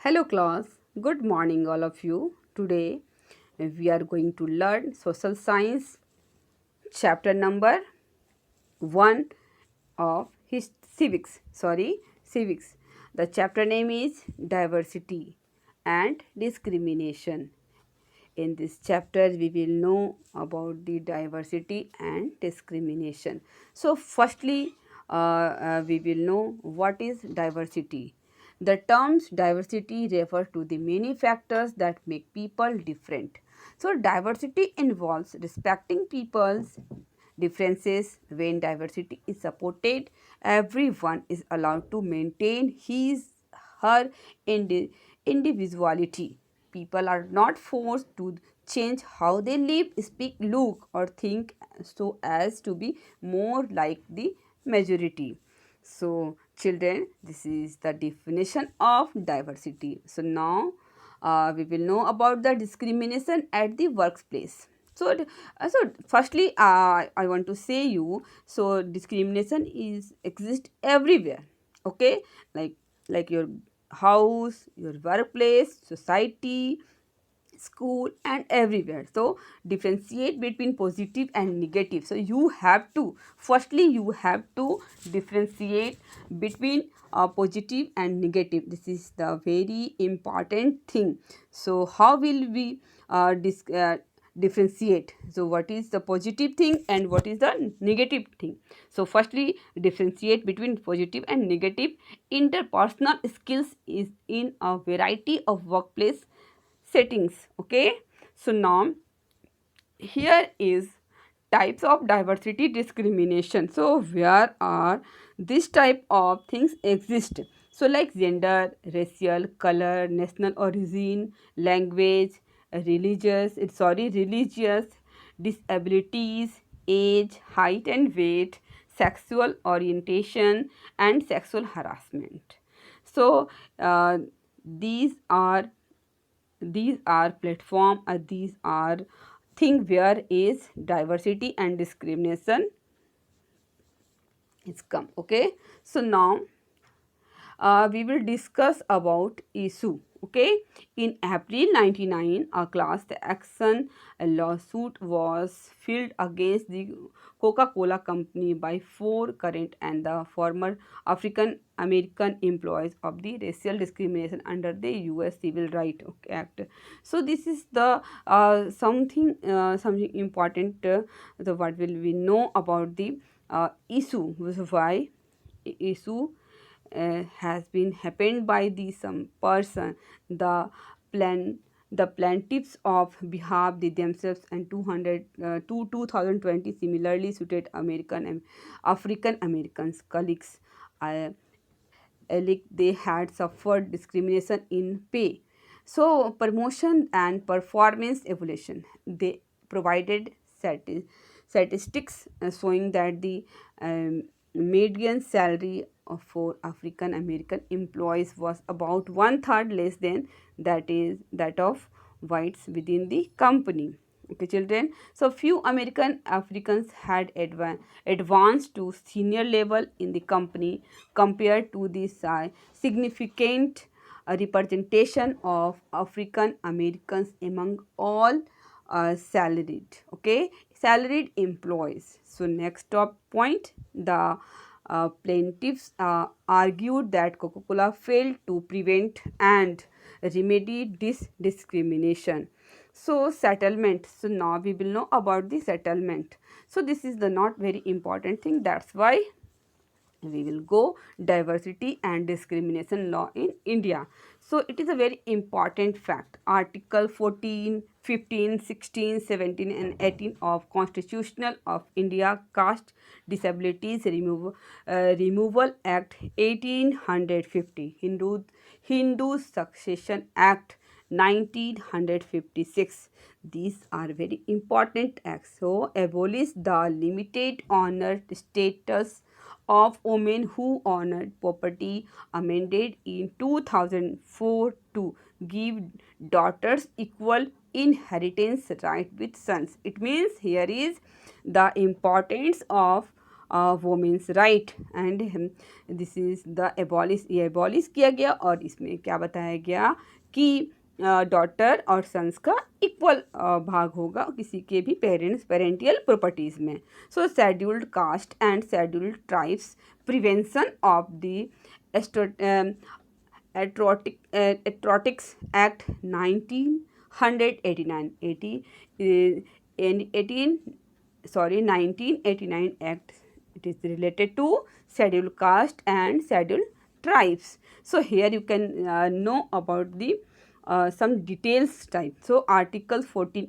Hello class, good morning all of you. Today we are going to learn social science chapter number 1 of his civics. The chapter name is diversity and discrimination. In this chapter we will know about the diversity and discrimination. So firstly we will know what is diversity. The terms diversity refer to the many factors that make people different. So diversity involves respecting people's differences. When diversity is supported, everyone is allowed to maintain his her individuality. People are not forced to change how they live, speak, look, or think so as to be more like the majority. So, children, this is the definition of diversity. So, now we will know about the discrimination at the workplace. So firstly, I want to say you. So discrimination is exist everywhere. Okay, like your house, your workplace, society, school, and everywhere. So differentiate between positive and negative. So you have to firstly you have to differentiate between positive and negative. This is the very important thing. So how will we differentiate? So what is the positive thing and what is the negative thing? So firstly differentiate between positive and negative. Interpersonal skills is in a variety of workplace settings. Okay, so now here is types of diversity discrimination. So where are this type of things exist? So like gender, racial, color, national origin, language, religious, disabilities, age, height and weight, sexual orientation, and sexual harassment. So these are platform, these are thing where is diversity and discrimination is come. Okay, so now we will discuss about issue. Okay, in April 99, a class action lawsuit was filed against the Coca-Cola company by four current and the former African American employees of the racial discrimination under the US Civil Rights Act. So this is the something important. So what will we know about the issue? Why issue has been happened by the some person, the plan the plaintiffs of behalf the themselves and 2020 similarly suited African Americans colleagues uh, they had suffered discrimination in pay, so promotion and performance evaluation. They provided statistics showing that the median salary for African American employees was about one third less than that of whites within the company. Okay, children. So few American Africans had advanced to senior level in the company compared to the significant representation of African Americans among all salaried employees. So next top point, the plaintiffs argued that Coca-Cola failed to prevent and remedy this discrimination. So settlement. So now we will know about the settlement. So this is the not very important thing. That's why we will go diversity and discrimination law in India. So it is a very important fact. Article 14, 15, 16, 17 and 18 of Constitutional of India Caste Disabilities Removal Act 1850, Hindu Succession Act 1956. These are very important acts. So abolish the limited honor status of women who owned property, amended in 2004 to give daughters equal inheritance right with sons. It means here is the importance of women's right and this is the abolish, ये abolish किया गया और इसमें क्या बताया गया कि daughter और सन्स का इक्वल भाग होगा किसी के भी पेरेंटियल प्रॉपर्टीज़ में. So scheduled caste and scheduled tribes prevention of the atrocities act 1989 1989 act. It is related to scheduled caste and scheduled tribes. So here you can know about the some details type. So article 14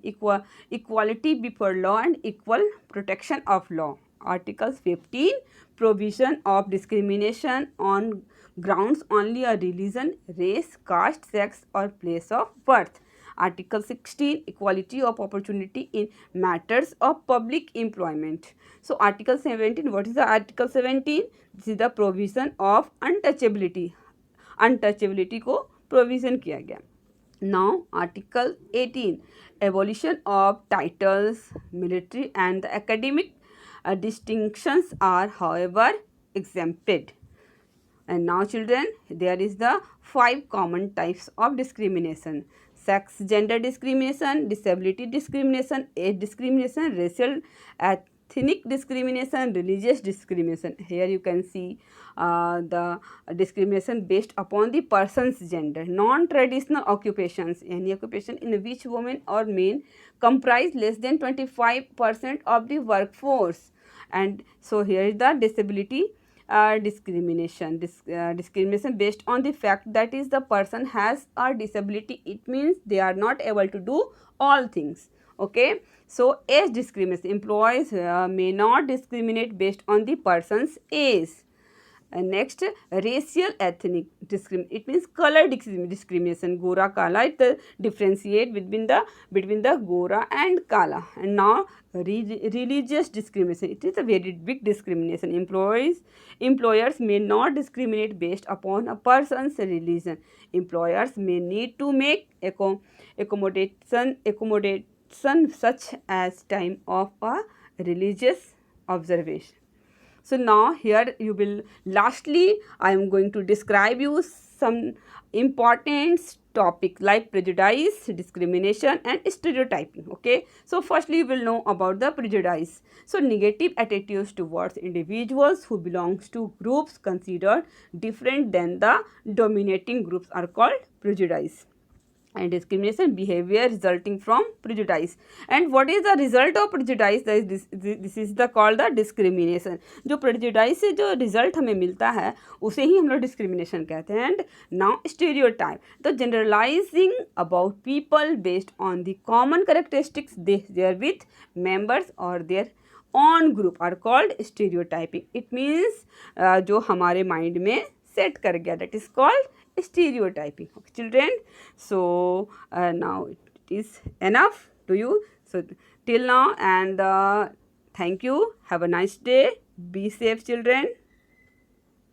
equality before law and equal protection of law. Article 15 provision of discrimination on grounds only a religion, race, caste, sex or place of birth. Article 16 equality of opportunity in matters of public employment. So article 17, what is the article 17? This is the provision of untouchability. Untouchability को provision किया गया. Now article 18 abolition of titles, military and the academic distinctions are however exempted. And now children, there is the 5 common types of discrimination: sex gender discrimination, disability discrimination, age discrimination, racial ethnic discrimination, religious discrimination. Here you can see the discrimination based upon the person's gender. Non-traditional occupations, any occupation in which women or men comprise less than 25% of the workforce. And so here is the disability discrimination. Discrimination based on the fact that is the person has a disability. It means they are not able to do all things. Okay. So age discrimination, employees may not discriminate based on the person's age. Next, racial ethnic discrimination, it means color discrimination. Gora kala, it differentiate between the gora and kala. And now religious discrimination, it is a very big discrimination. Employers may not discriminate based upon a person's religion. Employers may need to make accommodation such as time of a religious observation. So now here you will, lastly I am going to describe you some important topics like prejudice, discrimination and stereotyping. Okay, so firstly you will know about the prejudice. So negative attitudes towards individuals who belongs to groups considered different than the dominating groups are called prejudice. And discrimination, behavior resulting from prejudice. And what is the result of prejudice? This is the called the discrimination. जो prejudice से जो result हमें मिलता है उसे ही हम लोग discrimination कहते हैं. And now stereotype, the generalizing about people based on the common characteristics they share with members or their own group are called stereotyping. It means जो हमारे mind में set कर गया, that is called stereotyping. Okay, children, so now it is enough to you. So till now, and thank you. Have a nice day. Be safe, children.